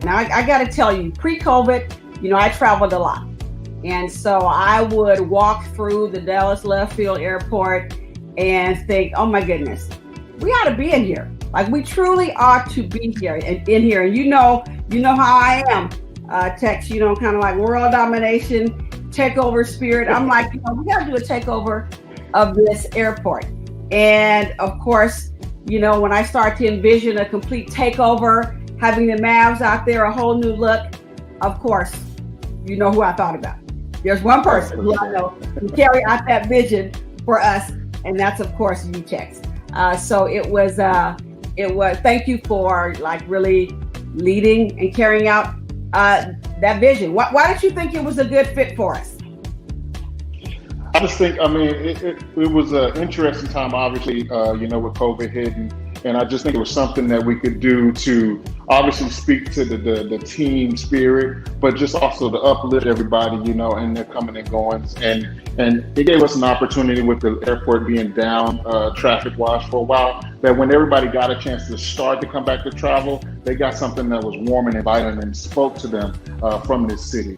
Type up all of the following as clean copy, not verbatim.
Now, I got to tell you, pre-COVID, I traveled a lot. And so I would walk through the Dallas Love Field Airport and think, oh my goodness, we ought to be in here. Like, we truly ought to be here and in here. And you know how I am, Tex, kind of like world domination, takeover spirit. I'm like, we got to do a takeover of this airport. And of course, when I start to envision a complete takeover, having the Mavs out there, a whole new look, of course, you know who I thought about. There's one person who I know can carry out that vision for us, and that's, of course, you, Tex. So it was, thank you for really leading and carrying out that vision. Why did you think it was a good fit for us? I just think, it was an interesting time, obviously, with COVID hitting. And I just think it was something that we could do to obviously speak to the team spirit, but just also to uplift everybody, and their coming and goings. And it gave us an opportunity with the airport being down traffic-wise for a while, that when everybody got a chance to start to come back to travel, they got something that was warm and inviting and spoke to them from this city.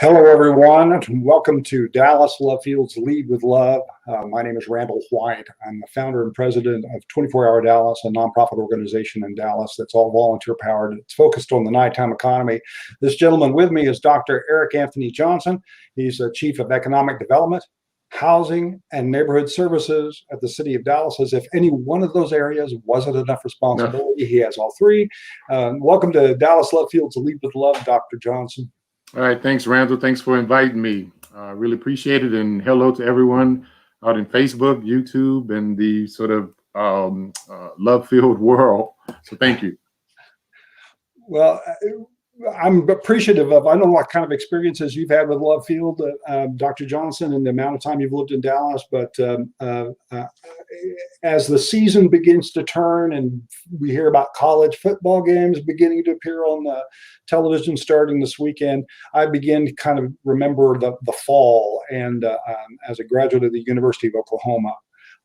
Hello, everyone. Welcome to Dallas Love Field's Lead with Love. My name is Randall White. I'm the founder and president of 24 Hour Dallas, a nonprofit organization in Dallas that's all volunteer powered. It's focused on the nighttime economy. This gentleman with me is Dr. Eric Anthony Johnson. He's the Chief of Economic Development, Housing, and Neighborhood Services at the City of Dallas. As if any one of those areas wasn't enough responsibility, he has all three. Welcome to Dallas Love Field's Lead with Love, Dr. Johnson. All right. Thanks, Randall. Thanks for inviting me. I really appreciate it. And hello to everyone out in Facebook, YouTube, and the sort of love filled world. So thank you. Well, I'm appreciative of, I don't know what kind of experiences you've had with Love Field, Dr. Johnson, and the amount of time you've lived in Dallas, but as the season begins to turn and we hear about college football games beginning to appear on the television starting this weekend, I begin to kind of remember the fall. And as a graduate of the University of Oklahoma,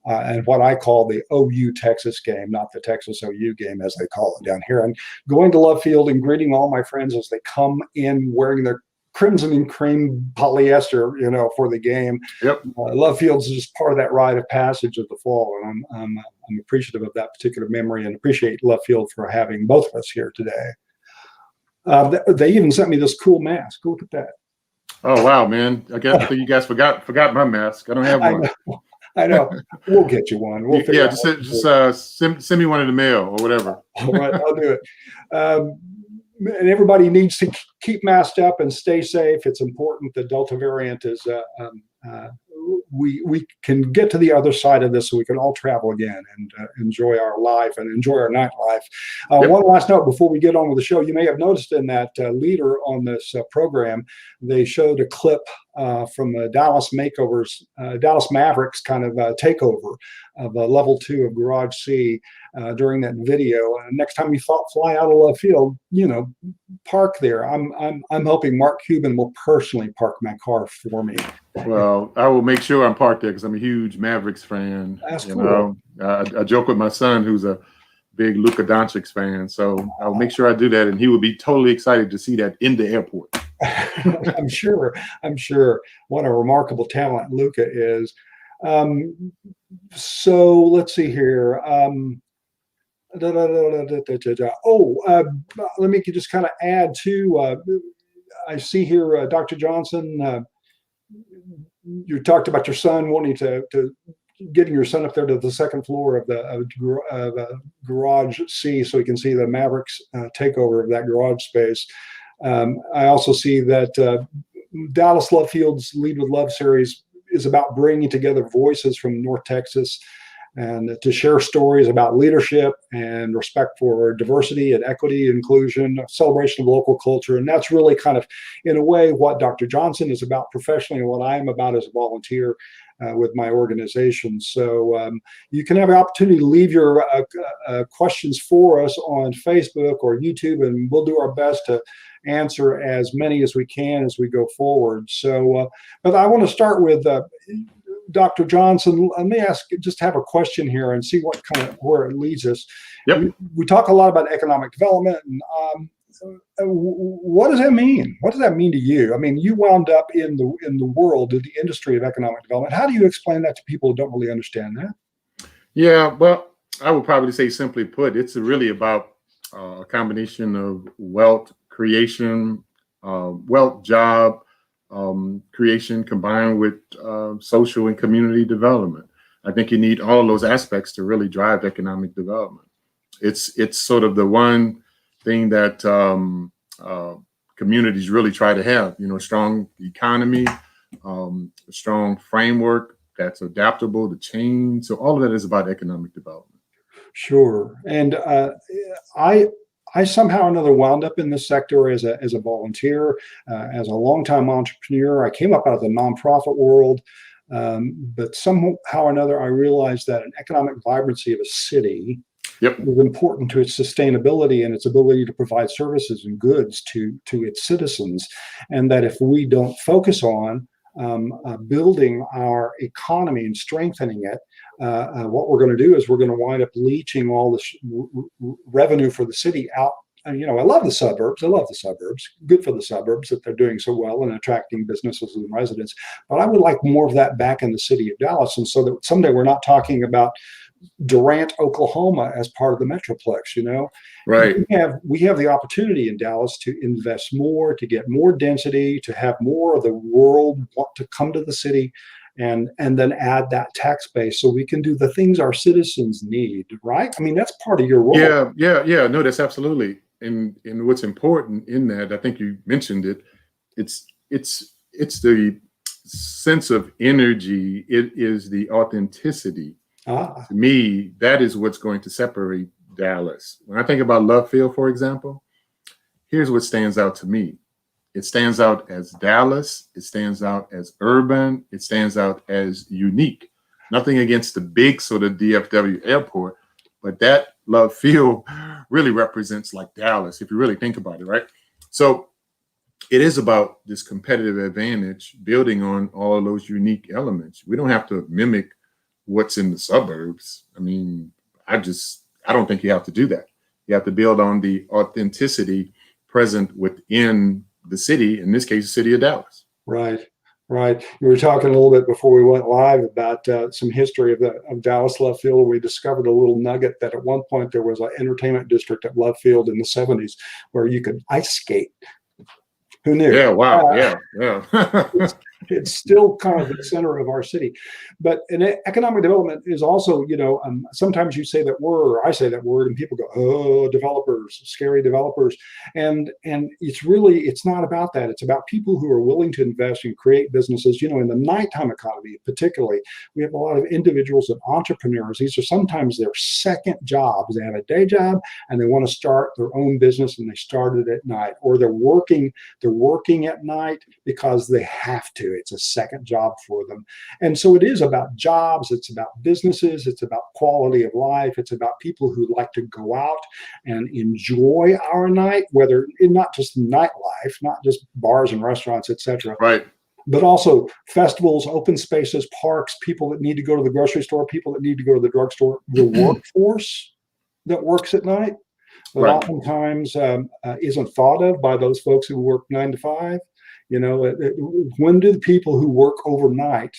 and what I call the OU Texas game, not the Texas OU game as they call it down here, and going to Love Field and greeting all my friends as they come in wearing their crimson and cream polyester, for the game. Yep. Love Field's just part of that rite of passage of the fall, and I'm appreciative of that particular memory and appreciate Love Field for having both of us here today. They even sent me this cool mask. Look at that. Oh wow, man! I think you guys forgot my mask. I don't have one. I know. We'll get you one. We'll yeah, just send me one in the mail or whatever. All right, I'll do it. And everybody needs to keep masked up and stay safe. It's important. The Delta variant is. We can get to the other side of this so we can all travel again and enjoy our life and enjoy our nightlife. Yep. One last note before we get on with the show. You may have noticed in that leader on this program, they showed a clip from the Dallas Mavericks kind of takeover of level 2 of Garage C during that video. And next time you fly out of Love Field, park there. I'm hoping Mark Cuban will personally park my car for me. Well, I will make sure I'm parked there because I'm a huge Mavericks fan. That's cool. I joke with my son, who's a big Luka Doncic fan, so I'll make sure I do that, and he will be totally excited to see that in the airport. I'm sure. What a remarkable talent Luka is. So let's see here. Let me just kind of add to. I see here, Dr. Johnson. You talked about your son wanting to getting your son up there to the second floor of the garage C, so he can see the Mavericks takeover of that garage space. I also see that Dallas Love Field's Lead with Love series is about bringing together voices from North Texas and to share stories about leadership and respect for diversity and equity, inclusion, celebration of local culture. And that's really kind of, in a way, what Dr. Johnson is about professionally and what I am about as a volunteer with my organization. So you can have an opportunity to leave your questions for us on Facebook or YouTube, and we'll do our best to answer as many as we can as we go forward. So, but I want to start with Dr. Johnson. Let me just have a question here and see what kind of where it leads us. Yep. We talk a lot about economic development, and what does that mean? What does that mean to you? I mean, you wound up in the world, in the industry of economic development. How do you explain that to people who don't really understand that? Yeah, well, I would probably say, simply put, it's really about a combination of wealth creation, wealth job creation combined with social and community development. I think you need all of those aspects to really drive economic development. It's sort of the one thing that communities really try to have, a strong economy, a strong framework that's adaptable to change. So all of that is about economic development. Sure. And I somehow or another wound up in this sector as a volunteer, as a longtime entrepreneur. I came up out of the nonprofit world, but somehow or another, I realized that an economic vibrancy of a city is important to its sustainability and its ability to provide services and goods to its citizens. And that if we don't focus on building our economy and strengthening it, what we're going to do is we're going to wind up leaching all this revenue for the city out. And, I love the suburbs. Good for the suburbs that they're doing so well and attracting businesses and residents. But I would like more of that back in the city of Dallas. And so that someday we're not talking about Durant, Oklahoma as part of the Metroplex, Right. We have the opportunity in Dallas to invest more, to get more density, to have more of the world want to come to the city, and then add that tax base so we can do the things our citizens need, right? I mean, that's part of your role. Yeah. No, that's absolutely. And what's important in that, I think you mentioned it, it's the sense of energy. It is the authenticity. To me, that is what's going to separate Dallas. When I think about Love Field, for example, here's what stands out to me. It stands out as Dallas. It stands out as urban. It stands out as unique. Nothing against the big sort of DFW airport, but that Love Field really represents like Dallas, if you really think about it, right? So it is about this competitive advantage, building on all of those unique elements. We don't have to mimic what's in the suburbs. I mean, I don't think you have to do that. You have to build on the authenticity present within the city, in this case, the city of Dallas. Right. You were talking a little bit before we went live about some history of Dallas Love Field. We discovered a little nugget that at one point there was an entertainment district at Love Field in the 70s where you could ice skate. Who knew? Yeah, wow, yeah. It's still kind of the center of our city. But economic development is also, sometimes you say that word, or I say that word, and people go, oh, developers, scary developers. And it's not about that. It's about people who are willing to invest and create businesses. In the nighttime economy, particularly, we have a lot of individuals and entrepreneurs. These are sometimes their second jobs. They have a day job and they want to start their own business, and they start it at night, or they're working at night because they have to. It's a second job for them. And so it is about jobs. It's about businesses. It's about quality of life. It's about people who like to go out and enjoy our night, whether not just nightlife, not just bars and restaurants, etc. Right. But also festivals, open spaces, parks, people that need to go to the grocery store, people that need to go to the drugstore, the workforce. that works at night, but Right. oftentimes isn't thought of by those folks who work 9 to 5. When do the people who work overnight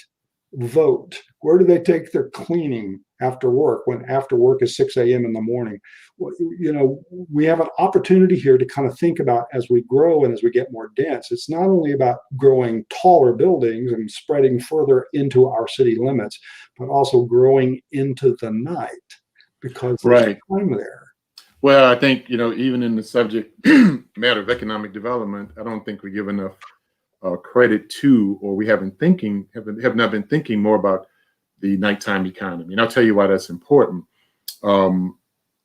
vote? Where do they take their cleaning after work when after work is 6 a.m. in the morning? We have an opportunity here to kind of think about as we grow and as we get more dense. It's not only about growing taller buildings and spreading further into our city limits, but also growing into the night because there's Right. time there. Well, I think, even in the subject matter of economic development, I don't think we give enough credit to, or we have not been thinking more about the nighttime economy. And I'll tell you why that's important.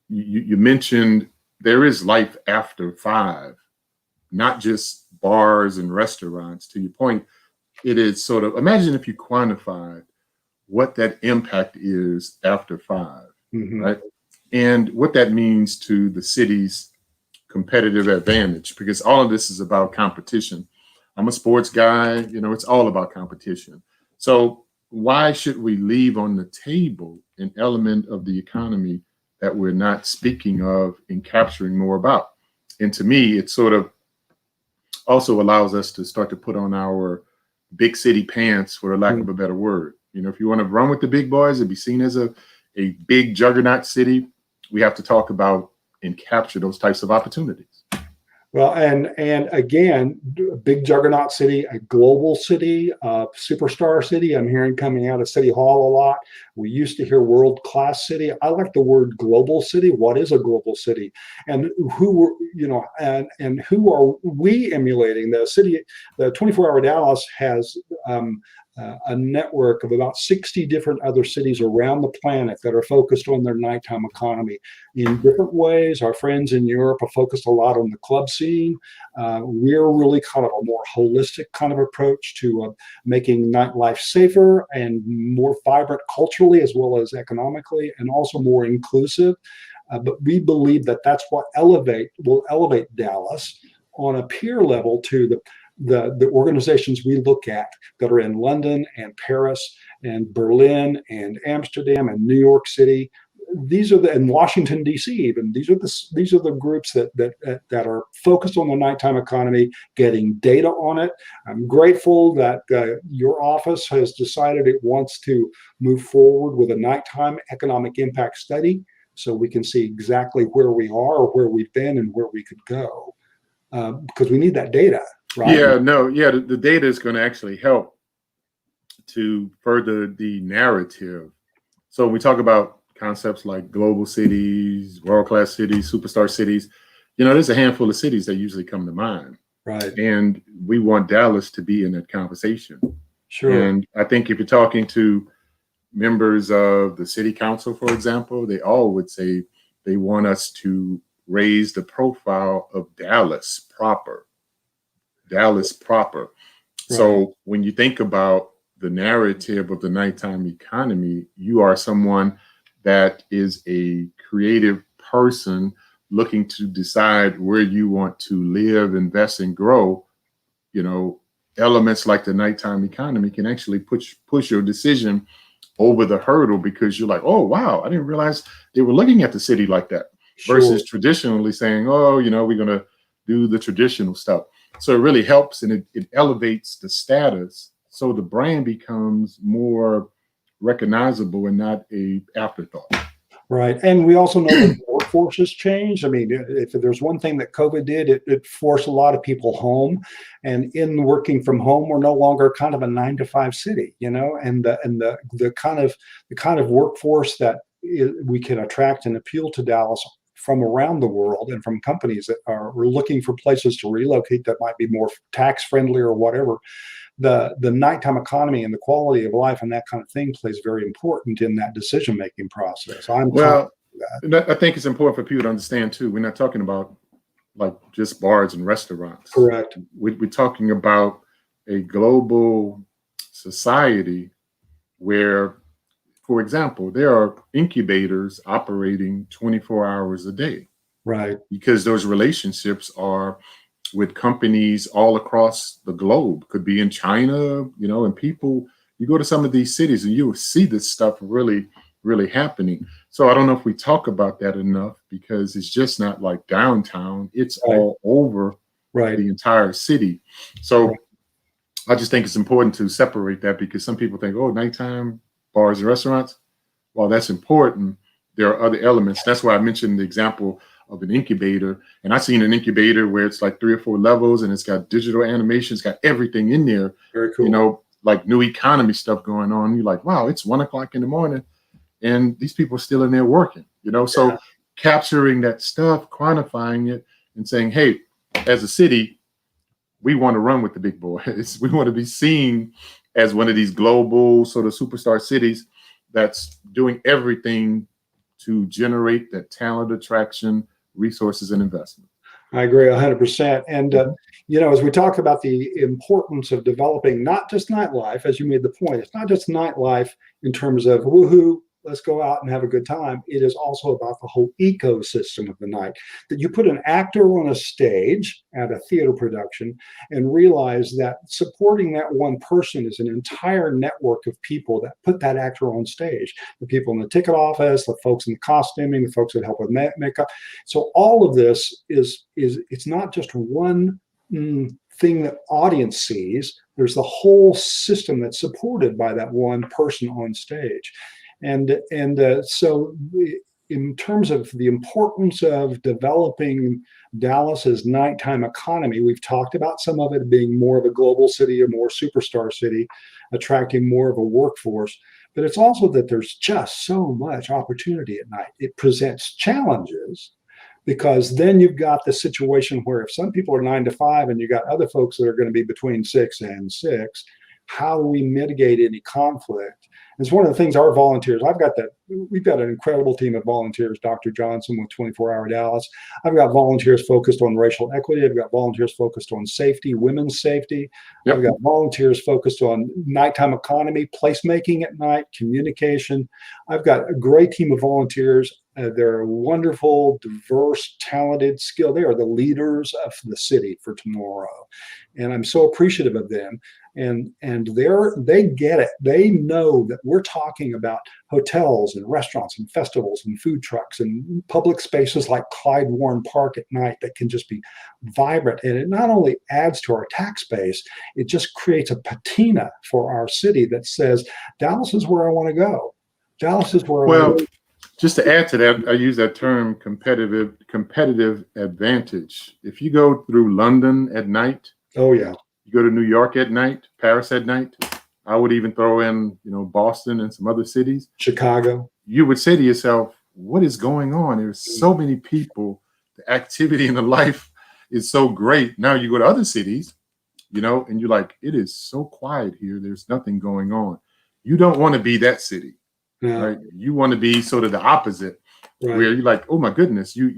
You mentioned there is life after 5, not just bars and restaurants. To your point, it is sort of, imagine if you quantified what that impact is after 5, right? And what that means to the city's competitive advantage, because all of this is about competition. I'm a sports guy, it's all about competition. So why should we leave on the table an element of the economy that we're not speaking of and capturing more about? And to me, it sort of also allows us to start to put on our big city pants, for the lack of a better word. If you want to run with the big boys and be seen as a big juggernaut city, we have to talk about and capture those types of opportunities. Well, and again, a big juggernaut city, a global city, a superstar city. I'm hearing coming out of City Hall a lot. We used to hear world-class city. I like the word global city. What is a global city? And who are we emulating? The city, the 24-hour Dallas has a network of about 60 different other cities around the planet that are focused on their nighttime economy in different ways. Our friends in Europe are focused a lot on the club scene. We're really kind of a more holistic kind of approach to making nightlife safer and more vibrant culturally as well as economically, and also more inclusive. But we believe that that's what will elevate Dallas on a peer level to the organizations we look at that are in London and Paris and Berlin and Amsterdam and New York City. These are and Washington D.C. even. These are the groups that are focused on the nighttime economy, getting data on it. I'm grateful that your office has decided it wants to move forward with a nighttime economic impact study, so we can see exactly where we are or where we've been and where we could go, because we need that data. Right? The data is going to actually help to further the narrative. So when we talk about concepts like global cities, world-class cities, superstar cities, there's a handful of cities that usually come to mind. Right. And we want Dallas to be in that conversation. Sure. And I think if you're talking to members of the city council, for example, they all would say they want us to raise the profile of Dallas proper. Right. So when you think about the narrative of the nighttime economy, you are someone that is a creative person looking to decide where you want to live, invest, and grow. Elements like the nighttime economy can actually push your decision over the hurdle, because you're like, oh, wow, I didn't realize they were looking at the city like that. Sure. Versus traditionally saying, oh, we're going to do the traditional stuff. So it really helps, and it elevates the status, so the brand becomes more recognizable and not a afterthought. Right. And we also know that the workforce has changed. I mean, if there's one thing that COVID did, it forced a lot of people home. And in working from home, we're no longer kind of a 9 to 5 city, and the kind of workforce that we can attract and appeal to Dallas from around the world, and from companies that are looking for places to relocate that might be more tax friendly or whatever. The nighttime economy and the quality of life and that kind of thing plays very important in that decision making process. I think it's important for people to understand too. We're not talking about like just bars and restaurants. Correct. We're talking about a global society where, for example, there are incubators operating 24 hours a day. Right. Because those relationships are with companies all across the globe. Could be in China, and people, you go to some of these cities and you will see this stuff really, really happening. So I don't know if we talk about that enough, because it's just not like downtown. It's Right. all over Right. the entire city. So Right. I just think it's important to separate that, because some people think, oh, nighttime bars and restaurants. While that's important, there are other elements. That's why I mentioned the example of an incubator. And I've seen an incubator where it's like 3 or 4 levels, and it's got digital animation, it's got everything in there. Very cool. You know, like new economy stuff going on. You're like, wow, it's 1 o'clock in the morning, and these people are still in there working. You know, so capturing that stuff, quantifying it, and saying, hey, as a city, we want to run with the big boys. We want to be seen as one of these global sort of superstar cities that's doing everything to generate that talent, attraction, resources, and investment. I agree 100%. And, you know, as we talk about the importance of developing not just nightlife, as you made the point, it's not just nightlife in terms of woohoo, let's go out and have a good time. It is also about the whole ecosystem of the night. That you put an actor on a stage at a theater production and realize that supporting that one person is an entire network of people that put that actor on stage. The people in the ticket office, the folks in the costuming, the folks that help with makeup. So all of this is it's not just one thing that audience sees. There's the whole system that's supported by that one person on stage. And so in terms of the importance of developing Dallas's nighttime economy, we've talked about some of it being more of a global city, a more superstar city, attracting more of a workforce. But it's also that there's just so much opportunity at night. It presents challenges, because then you've got the situation where if some people are 9 to 5 and you got other folks that are going to be between 6 and 6, how do we mitigate any conflict? It's one of the things our volunteers, we've got an incredible team of volunteers, Dr. Johnson with 24 Hour Dallas. I've got volunteers focused on racial equity. I've got volunteers focused on safety, women's safety. Yep. I've got volunteers focused on nighttime economy, placemaking at night, communication. I've got a great team of volunteers. They're wonderful, diverse, talented, skilled. They are the leaders of the city for tomorrow. And I'm so appreciative of them. And they get it. They know that we're talking about hotels and restaurants and festivals and food trucks and public spaces like Clyde Warren Park at night that can just be vibrant. And it not only adds to our tax base, it just creates a patina for our city that says, Dallas is where I want to go. Dallas is where I want to go. Just to add to that, I use that term competitive advantage. If you go through London at night, oh yeah, you go to New York at night, Paris at night, I would even throw in, Boston and some other cities, Chicago. You would say to yourself, what is going on? There's so many people, the activity and the life is so great. Now you go to other cities, and you're like, it is so quiet here. There's nothing going on. You don't want to be that city. Yeah. Right. You want to be sort of the opposite, right, where you're like, oh my goodness, you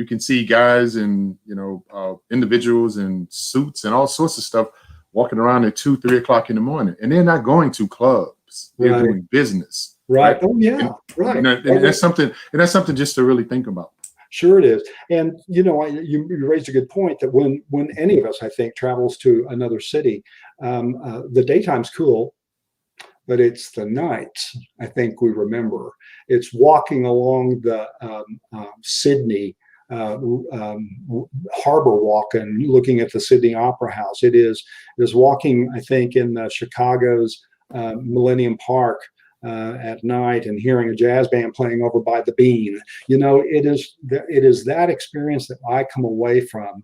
can see guys and individuals in suits and all sorts of stuff walking around at 2, 3 o'clock in the morning, and they're not going to clubs. They're right, doing business. Right. Oh yeah. Right. And that's something just to really think about. Sure it is. And you raised a good point that when any of us, I think, travels to another city, the daytime's cool. But it's the nights, I think we remember. It's walking along the Sydney harbor walk and looking at the Sydney Opera House. It is walking, I think, in Chicago's Millennium Park at night and hearing a jazz band playing over by the Bean. It is that experience that I come away from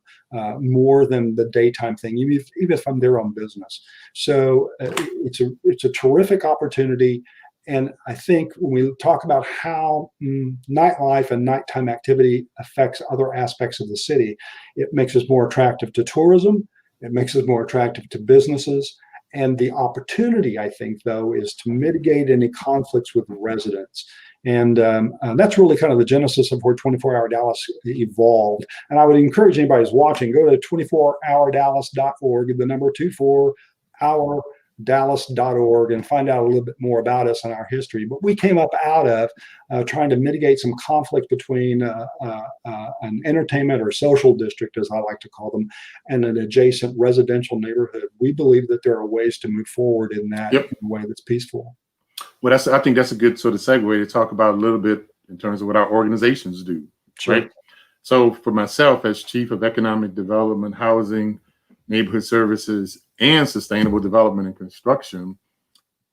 more than the daytime thing, even if I'm there on business. So it's a terrific opportunity. And I think when we talk about how nightlife and nighttime activity affects other aspects of the city, it makes us more attractive to tourism. It makes us more attractive to businesses. And the opportunity, I think, though, is to mitigate any conflicts with the residents. And that's really kind of the genesis of where 24 Hour Dallas evolved. And I would encourage anybody who's watching, go to 24hourdallas.org, the number 24hourdallas.org, and find out a little bit more about us and our history. But we came up out of trying to mitigate some conflict between an entertainment or social district, as I like to call them, and an adjacent residential neighborhood. We believe that there are ways to move forward in that in a way that's peaceful. Well, I think that's a good sort of segue to talk about a little bit in terms of what our organizations do, Sure. right? So for myself as Chief of Economic Development, Housing, Neighborhood Services, and Sustainable Development and Construction,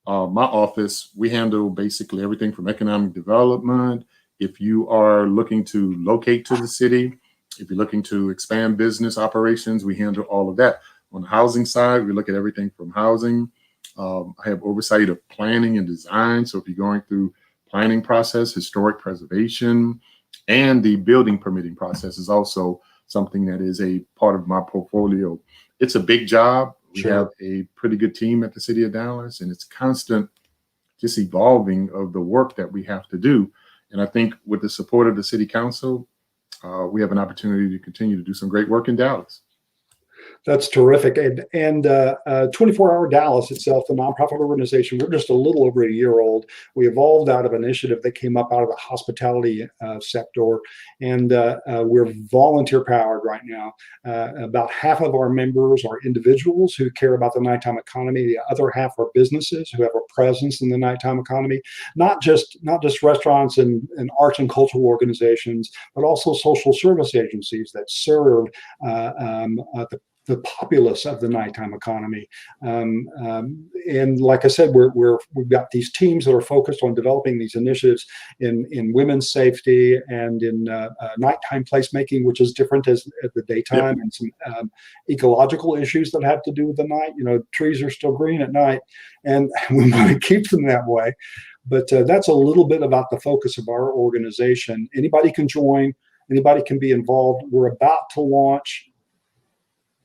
my office, we handle basically everything from economic development. If you are looking to locate to the city, if you're looking to expand business operations, we handle all of that. On the housing side, we look at everything from housing. I have oversight of planning and design. So if you're going through planning process, historic preservation, and the building permitting process is also something that is a part of my portfolio. It's a big job. We Sure. have a pretty good team at the City of Dallas, and it's constant just evolving of the work that we have to do. And I think with the support of the City Council, we have an opportunity to continue to do some great work in Dallas. That's terrific. And 24-Hour Dallas itself, the nonprofit organization, we're just a little over a year old. We evolved out of an initiative that came up out of the hospitality sector, and we're volunteer powered right now. About half of our members are individuals who care about the nighttime economy. The other half are businesses who have a presence in the nighttime economy, not just restaurants and arts and cultural organizations, but also social service agencies that serve the populace of the nighttime economy. And like I said, we've got these teams that are focused on developing these initiatives in women's safety and in nighttime placemaking, which is different as at the daytime, and some ecological issues that have to do with the night. You know, trees are still green at night, and we want to keep them that way. But that's a little bit about the focus of our organization. Anybody can join, anybody can be involved. We're about to launch,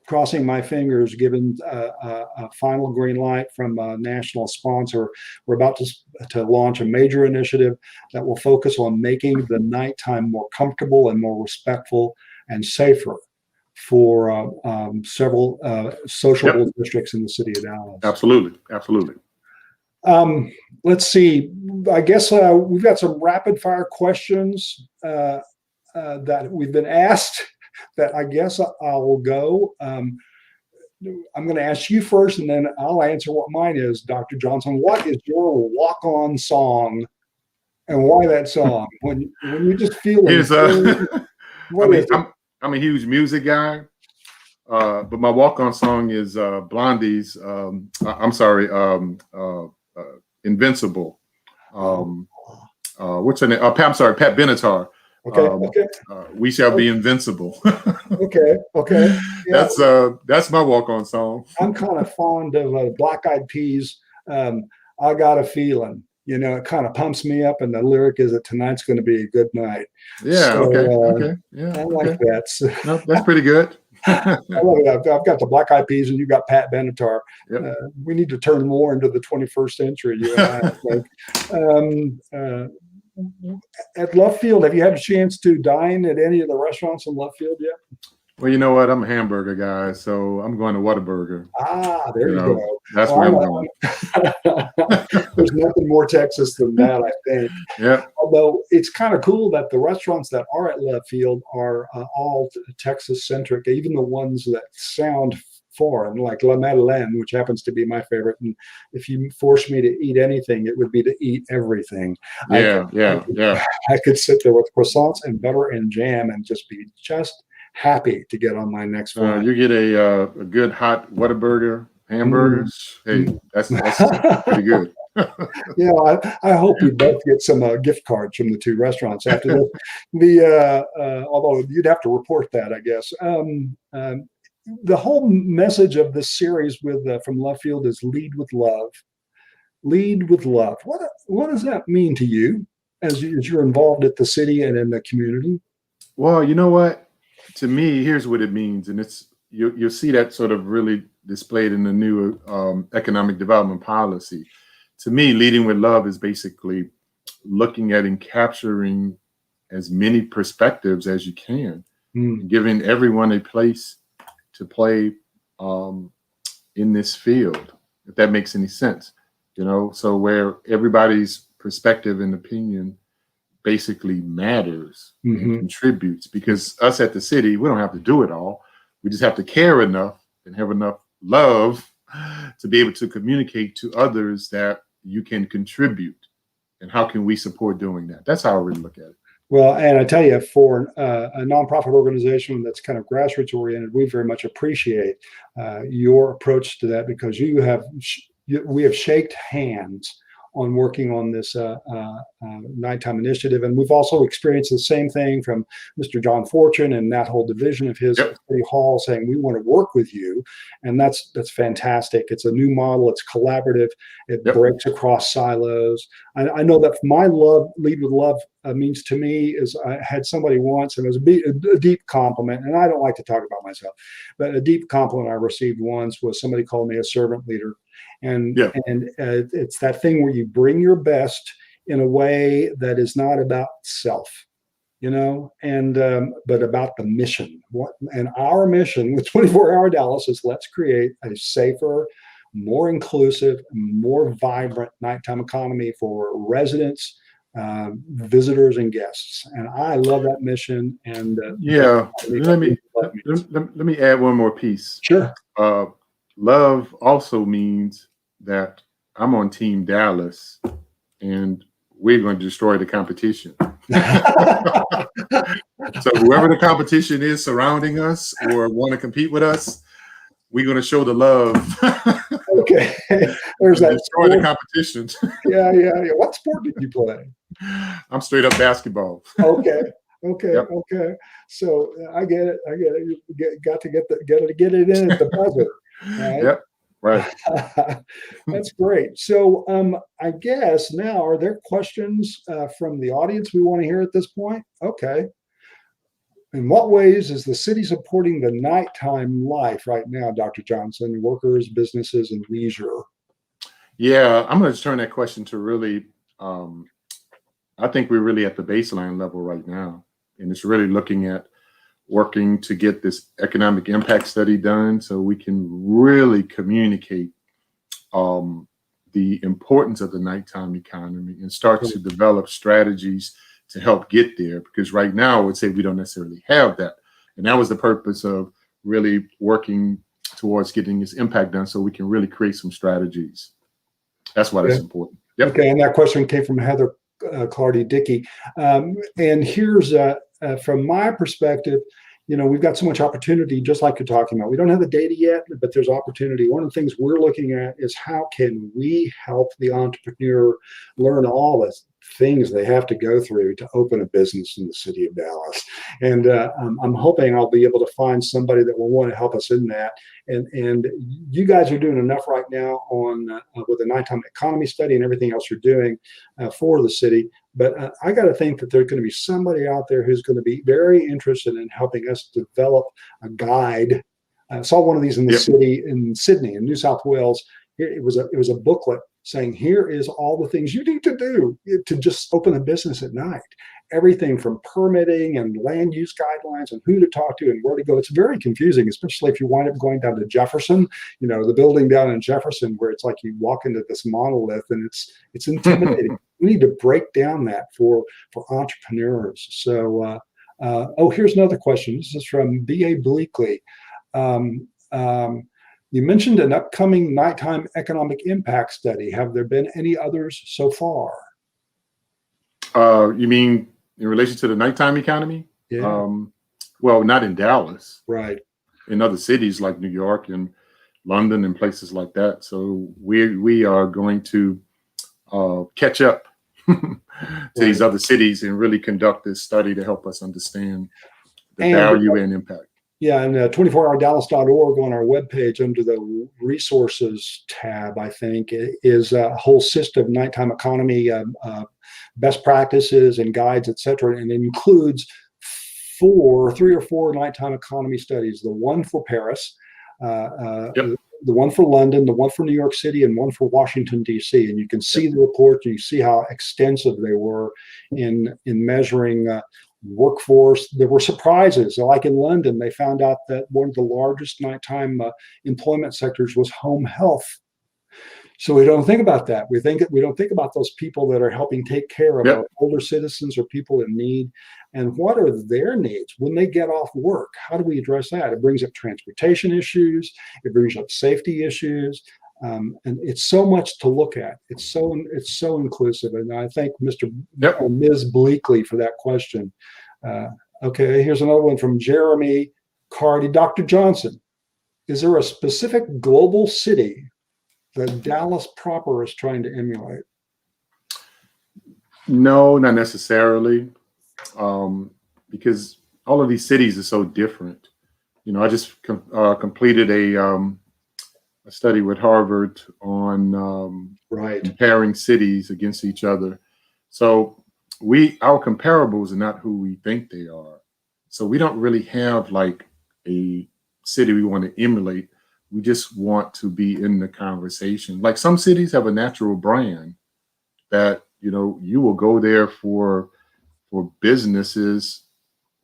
crossing my fingers, given a final green light from a national sponsor. We're about to launch a major initiative that will focus on making the nighttime more comfortable and more respectful and safer for several social districts in the city of Dallas. Absolutely, absolutely. Let's see. I guess we've got some rapid fire questions that we've been asked, that I guess I will go. I'm going to ask you first, and then I'll answer what mine is. Dr. Johnson, what is your walk-on song, and why that song? When you just feel it. I'm a huge music guy, but my walk-on song is Blondie's. Invincible. What's her name? Pat Benatar. Okay. We shall be invincible. Okay. Yeah. That's my walk-on song. I'm kind of fond of Black Eyed Peas. I Got a Feeling. You know, it kind of pumps me up, and the lyric is that tonight's going to be a good night. Yeah. So, okay. Yeah. I like that. So, no, that's pretty good. I love it. I've got the Black Eyed Peas, and you got Pat Benatar. Yep. We need to turn more into the 21st century, you and I. At Love Field, have you had a chance to dine at any of the restaurants in Love Field yet? Well, you know what? I'm a hamburger guy, so I'm going to Whataburger. There you go. That's where I'm going. There's nothing more Texas than that, I think. Yeah. Although it's kind of cool that the restaurants that are at Love Field are all Texas-centric, even the ones that sound foreign, like La Madeleine, which happens to be my favorite. And if you force me to eat anything, it would be to eat everything. I could sit there with croissants and butter and jam and just be happy to get on my next flight. You get a good hot Whataburger hamburgers. Hey, that's pretty good. Yeah, I hope we both get some gift cards from the two restaurants after this. Although you'd have to report that, I guess. The whole message of this series from Love Field is lead with love. Lead with love. What does that mean to you as you're involved at the city and in the community? Well, you know what? To me, here's what it means, and it's you'll see that sort of really displayed in the new economic development policy. To me, leading with love is basically looking at and capturing as many perspectives as you can, giving everyone a place to play in this field, if that makes any sense. You know, so where everybody's perspective and opinion basically matters and contributes, because us at the city, we don't have to do it all. We just have to care enough and have enough love to be able to communicate to others that, you can contribute, and how can we support doing that? That's how I really look at it. Well, and I tell you, for a nonprofit organization that's kind of grassroots oriented, we very much appreciate your approach to that, because we have shaked hands on working on this nighttime initiative. And we've also experienced the same thing from Mr. John Fortune and that whole division of his Yep. City Hall, saying we want to work with you. And that's fantastic. It's a new model. It's collaborative. It Yep. breaks across silos. I know that my Lead with Love means to me is, I had somebody once, and it was a deep compliment, and I don't like to talk about myself, but a deep compliment I received once was somebody called me a servant leader. And Yeah. It's that thing where you bring your best in a way that is not about self, and but about the mission. And our mission with 24 Hour Dallas is, let's create a safer, more inclusive, more vibrant nighttime economy for residents, visitors, and guests. And I love that mission. And let me add one more piece. Sure. Love also means that I'm on Team Dallas, and we're going to destroy the competition. So whoever the competition is surrounding us or want to compete with us, we're going to show the love. Okay. There's that. Destroy the competition. Yeah. What sport did you play? I'm straight up basketball. Okay. Yep. Okay. So I get it. You got to get it in at the buzzer. Right? Yep. Right. That's great. So I guess now, are there questions from the audience we want to hear at this point? Okay. In what ways is the city supporting the nighttime life right now, Dr. Johnson, workers, businesses, and leisure? Yeah, I'm going to turn that question to really, I think we're really at the baseline level right now. And it's really looking at working to get this economic impact study done so we can really communicate the importance of the nighttime economy and start to develop strategies to help get there. Because right now I would say we don't necessarily have that. And that was the purpose of really working towards getting this impact done so we can really create some strategies. That's why that's important. Yep. Okay, and that question came from Heather Clardy Dickey. And here's, from my perspective, we've got so much opportunity, just like you're talking about. We don't have the data yet, but there's opportunity. One of the things we're looking at is how can we help the entrepreneur learn all the things they have to go through to open a business in the city of Dallas. And I'm hoping I'll be able to find somebody that will want to help us in that. And you guys are doing enough right now on with the nighttime economy study and everything else you're doing for the city. But I got to think that there's going to be somebody out there who's going to be very interested in helping us develop a guide. I saw one of these in the city in Sydney, in New South Wales. It was a booklet saying, here is all the things you need to do to just open a business at night. Everything from permitting and land use guidelines and who to talk to and where to go. It's very confusing, especially if you wind up going down to Jefferson, the building down in Jefferson, where it's like you walk into this monolith and it's intimidating. We need to break down that for entrepreneurs. So, here's another question. This is from B.A. Bleakley. You mentioned an upcoming nighttime economic impact study. Have there been any others so far? You mean in relation to the nighttime economy? Yeah. Well, not in Dallas. Right. In other cities like New York and London and places like that. So we are going to catch up to these other cities and really conduct this study to help us understand the value and impact. Yeah, and 24hourdallas.org on our webpage under the resources tab, I think, is a whole system of nighttime economy best practices and guides, et cetera. And it includes three or four nighttime economy studies, the one for Paris, the one for London, the one for New York City, and one for Washington, D.C. And you can see the reports, and you see how extensive they were in measuring workforce. There were surprises. Like in London, they found out that one of the largest nighttime employment sectors was home health. So we don't think about that. We don't think about those people that are helping take care of our older citizens or people in need. And what are their needs when they get off work? How do we address that? It brings up transportation issues. It brings up safety issues. And it's so much to look at. It's so inclusive. And I thank Mr. or Ms. Bleakley for that question. Okay, here's another one from Jeremy Cardy. Dr. Johnson, is there a specific global city that Dallas proper is trying to emulate? No, not necessarily, because all of these cities are so different. I just completed a study with Harvard on comparing cities against each other. So our comparables are not who we think they are. So we don't really have like a city we want to emulate. We just want to be in the conversation. Like some cities have a natural brand that, you will go there for businesses,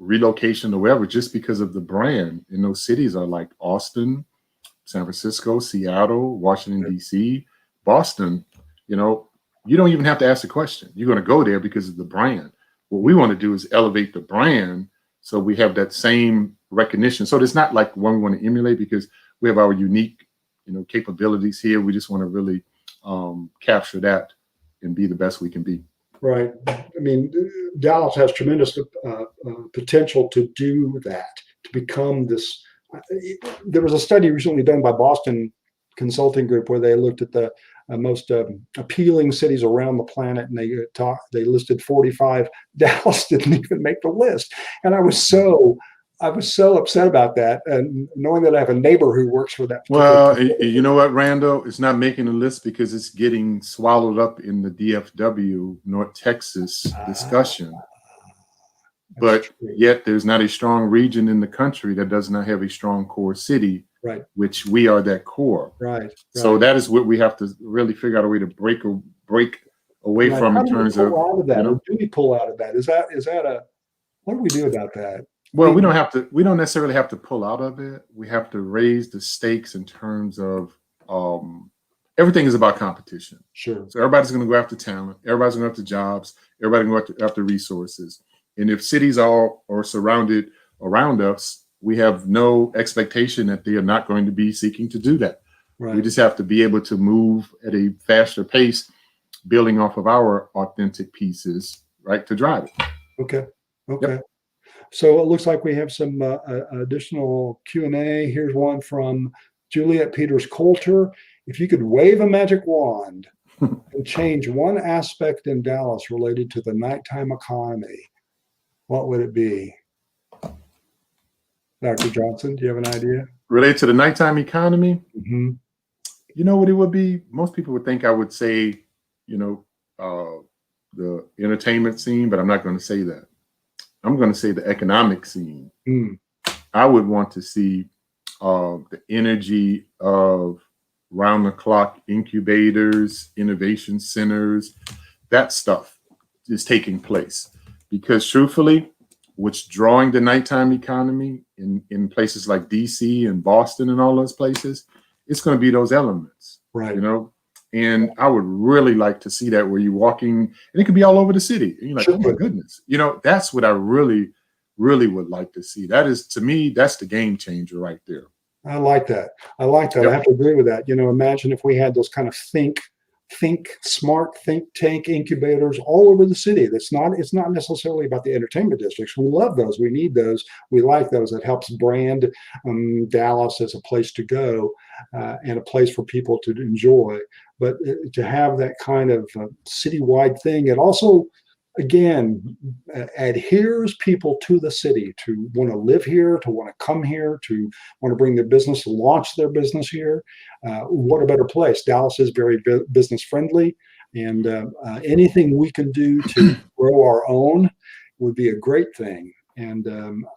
relocation or whatever, just because of the brand. And those cities are like Austin, San Francisco, Seattle, Washington, D.C., Boston. You don't even have to ask the question. You're going to go there because of the brand. What we want to do is elevate the brand so we have that same recognition. So it's not like one we want to emulate because we have our unique, capabilities here. We just want to really capture that and be the best we can be. Right. I mean, Dallas has tremendous potential to do that, to become this. There was a study recently done by Boston Consulting Group where they looked at the most appealing cities around the planet, and they listed 45. Dallas didn't even make the list, and I was so upset about that, and knowing that I have a neighbor who works for that. Well, you know what, Randall? It's not making the list because it's getting swallowed up in the DFW, North Texas discussion. But yet there's not a strong region in the country that does not have a strong core city, which we are that core. Right. So that is what we have to really figure out a way to break away from in terms of. Do we pull out of that? Is that what do we do about that? Well, we don't necessarily have to pull out of it. We have to raise the stakes in terms of everything is about competition. Sure. So everybody's going to go after talent. Everybody's going to go after jobs. Everybody's going to go after resources. And if cities are surrounded around us, we have no expectation that they are not going to be seeking to do that. Right. We just have to be able to move at a faster pace, building off of our authentic pieces, right, to drive it. Okay. Yep. So it looks like we have some additional Q&A. Here's one from Juliet Peters Coulter. If you could wave a magic wand and change one aspect in Dallas related to the nighttime economy, what would it be? Dr. Johnson, do you have an idea? Related to the nighttime economy? Mm-hmm. You know what it would be? Most people would think I would say, the entertainment scene, but I'm not going to say that. I'm going to say the economic scene. I would want to see the energy of round-the-clock incubators, innovation centers, that stuff is taking place. Because truthfully, what's drawing the nighttime economy in places like DC and Boston and all those places, it's going to be those elements, right? And I would really like to see that where you're walking, and it could be all over the city. And you're like, oh my goodness, that's what I really, really would like to see. That is, to me, that's the game changer right there. I like that. Yep. I have to agree with that. Imagine if we had those kind of think smart think tank incubators all over the city. It's not necessarily about the entertainment districts. We love those. We need those. We like those. It helps brand Dallas as a place to go and a place for people to enjoy. But to have that kind of citywide thing, it also, again, adheres people to the city, to want to live here, to want to come here, to want to bring their business, launch their business here. What a better place. Dallas is very business friendly, and anything we can do to grow our own would be a great thing. And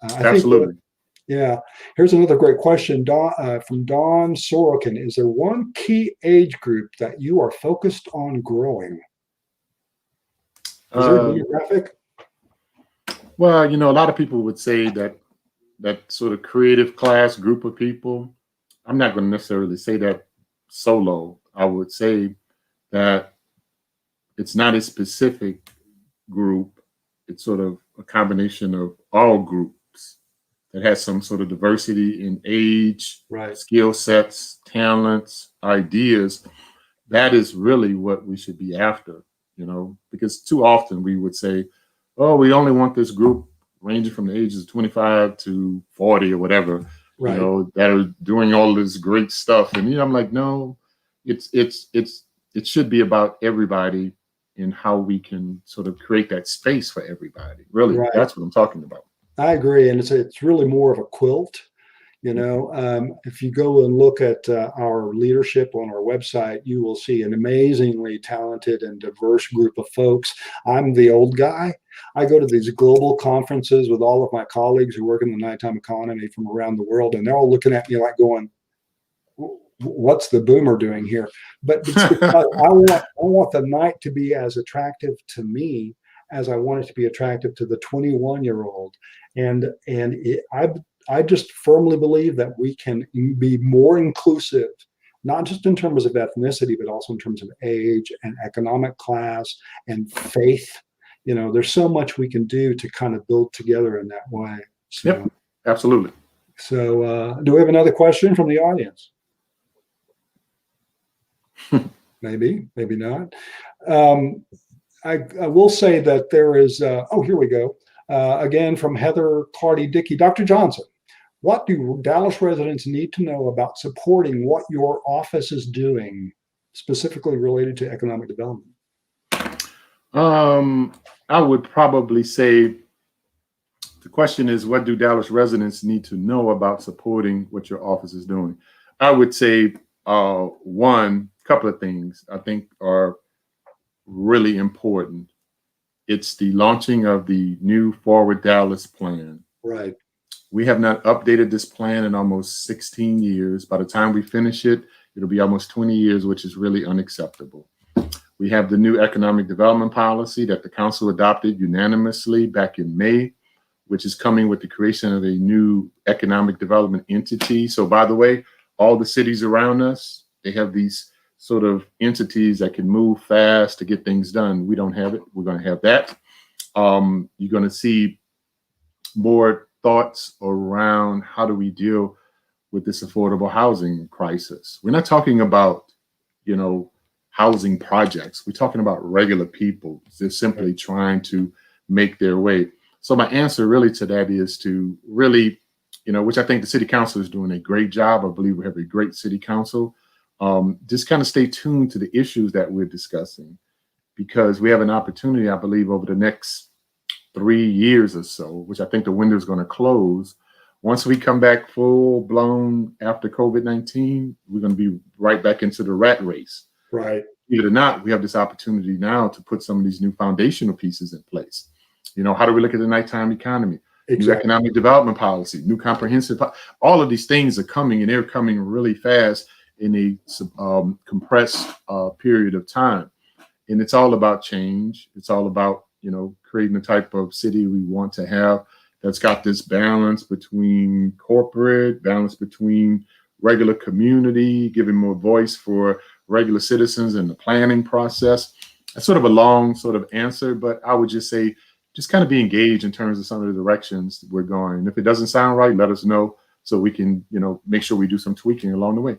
absolutely. Think yeah. Here's another great question from Don Sorokin. Is there one key age group that you are focused on growing? Is there a demographic? Well, a lot of people would say that sort of creative class group of people. I'm not going to necessarily say that solo. I would say that it's not a specific group. It's sort of a combination of all groups that has some sort of diversity in age, skill sets, talents, ideas, that is really what we should be after, because too often we would say, oh, we only want this group ranging from the ages of 25 to 40 or whatever, Right. That are doing all this great stuff. And I'm like, no, it should be about everybody and how we can sort of create that space for everybody. Really, Right. That's what I'm talking about. I agree, and it's really more of a quilt. If you go and look at our leadership on our website, you will see an amazingly talented and diverse group of folks. I'm the old guy. I go to these global conferences with all of my colleagues who work in the nighttime economy from around the world, and they're all looking at me like going, what's the boomer doing here? But it's because I want the night to be as attractive to me as I want it to be attractive to the 21-year-old. And I just firmly believe that we can be more inclusive, not just in terms of ethnicity, but also in terms of age and economic class and faith. There's so much we can do to kind of build together in that way. So, yep, absolutely. So do we have another question from the audience? Maybe not. I will say that there is, here we go. Again, from Heather Clardy-Dickey. Dr. Johnson, what do Dallas residents need to know about supporting what your office is doing, specifically related to economic development? I would probably say the question is, what do Dallas residents need to know about supporting what your office is doing? I would say one couple of things I think are really important. It's the launching of the new Forward Dallas plan. Right. We have not updated this plan in almost 16 years. By the time we finish it, it'll be almost 20 years, which is really unacceptable. We have the new economic development policy that the council adopted unanimously back in May, which is coming with the creation of a new economic development entity. So by the way, all the cities around us, they have these sort of entities that can move fast to get things done. We don't have it. We're going to have that. You're going to see more thoughts around how do we deal with this affordable housing crisis. We're not talking about, housing projects. We're talking about regular people. They're simply trying to make their way. So my answer really to that is to really, which I think the city council is doing a great job. I believe we have a great city council. Just kind of stay tuned to the issues that we're discussing, because we have an opportunity, I believe, over the next 3 years or so, which I think the window is going to close. Once we come back full blown after COVID-19, we're going to be right back into the rat race. Right. Either or not, we have this opportunity now to put some of these new foundational pieces in place. How do we look at the nighttime economy? Exactly. New economic development policy, new comprehensive, all of these things are coming, and they're coming really fast in a compressed period of time. And it's all about change. It's all about, creating the type of city we want to have that's got this balance between corporate, balance between regular community, giving more voice for regular citizens in the planning process. That's sort of a long sort of answer, but I would just say, just kind of be engaged in terms of some of the directions we're going. If it doesn't sound right, let us know so we can, make sure we do some tweaking along the way.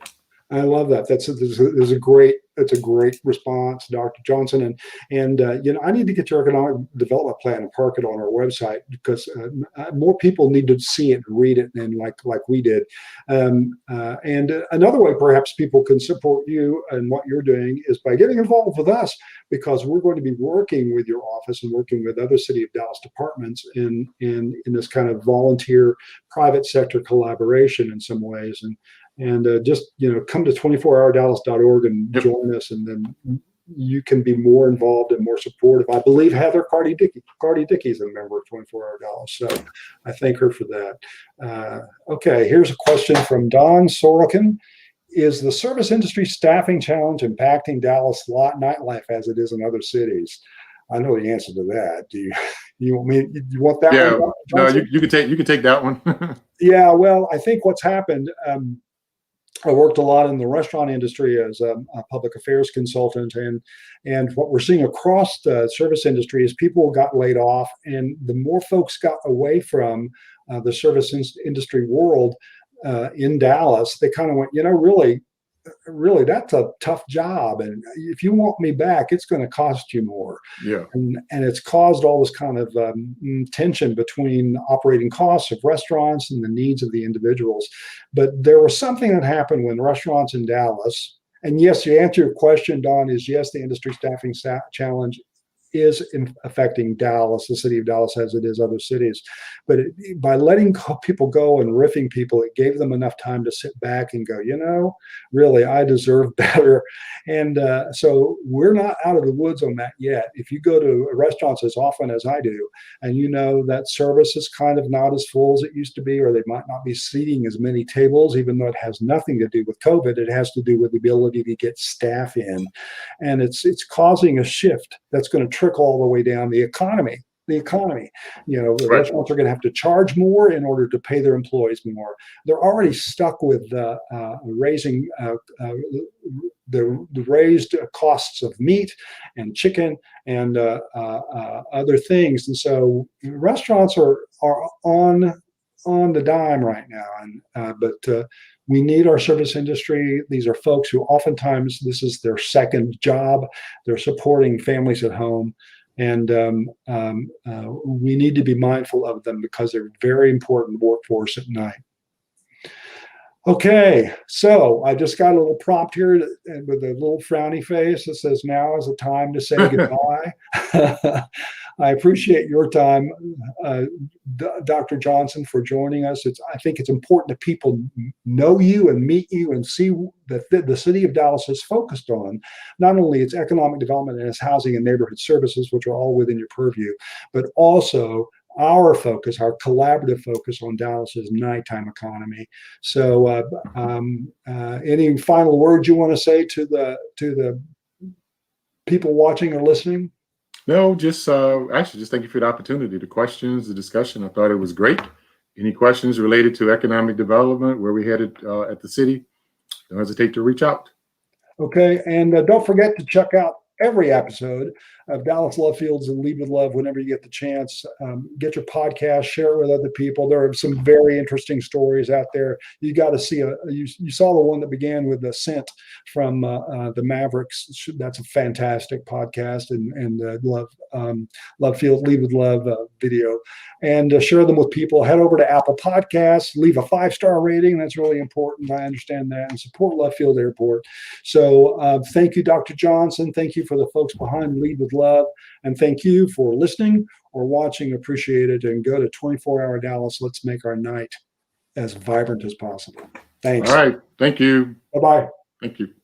I love that. That's a great response, Dr. Johnson. And I need to get your economic development plan and park it on our website, because more people need to see it and read it, and like we did. And another way perhaps people can support you and what you're doing is by getting involved with us, because we're going to be working with your office and working with other City of Dallas departments in this kind of volunteer private sector collaboration in some ways. And just, come to 24hourdallas.org and join us, and then you can be more involved and more supportive. I believe Heather Clardy-Dickey is a member of 24 Hour Dallas, so I thank her for that. Okay, here's a question from Don Sorokin. Is the service industry staffing challenge impacting Dallas nightlife as it is in other cities? I know the answer to that. Do you want that one? One? No, you can take that one. Yeah, well, I think what's happened, I worked a lot in the restaurant industry as a public affairs consultant, and what we're seeing across the service industry is people got laid off, and the more folks got away from the service industry world in Dallas, they kind of went, really, really, that's a tough job. And if you want me back, it's going to cost you more. Yeah. And it's caused all this kind of tension between operating costs of restaurants and the needs of the individuals. But there was something that happened when restaurants in Dallas, and yes, the answer to your question, Don, is yes, the industry staffing challenge is affecting Dallas, the city of Dallas, as it is other cities. But by letting people go and riffing people, it gave them enough time to sit back and go, really, I deserve better. And so we're not out of the woods on that yet. If you go to restaurants as often as I do, and that service is kind of not as full as it used to be, or they might not be seating as many tables, even though it has nothing to do with COVID, it has to do with the ability to get staff in. And it's causing a shift that's going to trickle all the way down the economy. The Right. restaurants are going to have to charge more in order to pay their employees more. They're already stuck with raising the raised costs of meat and chicken and other things, and so restaurants are on the dime right now. But we need our service industry. These are folks who oftentimes this is their second job. They're supporting families at home. And we need to be mindful of them because they're very important workforce at night. Okay, so I just got a little prompt here with a little frowny face that says now is the time to say goodbye. I appreciate your time, Dr. Johnson, for joining us. I think it's important that people know you and meet you and see that the city of Dallas is focused on not only its economic development and its housing and neighborhood services, which are all within your purview, but also our focus, our collaborative focus on Dallas's nighttime economy. So any final words you want to say to the people watching or listening? No, just actually just thank you for the opportunity, the questions, the discussion. I thought it was great. Any questions related to economic development, where we headed at the city, don't hesitate to reach out. Okay, and don't forget to check out every episode of Dallas Love Fields and Lead with Love whenever you get the chance. Get your podcast, share it with other people. There are some very interesting stories out there. You got to see you saw the one that began with the scent from the Mavericks. That's a fantastic podcast, and Love Fields, Lead with Love video, and share them with people. Head over to Apple Podcasts, leave a 5-star rating. That's really important. I understand that, and support Love Field Airport. So thank you, Dr. Johnson. Thank you for the folks behind Lead with Love. And thank you for listening or watching. Appreciate it. And go to 24 Hour Dallas. Let's make our night as vibrant as possible. Thanks. All right. Thank you. Bye-bye. Thank you.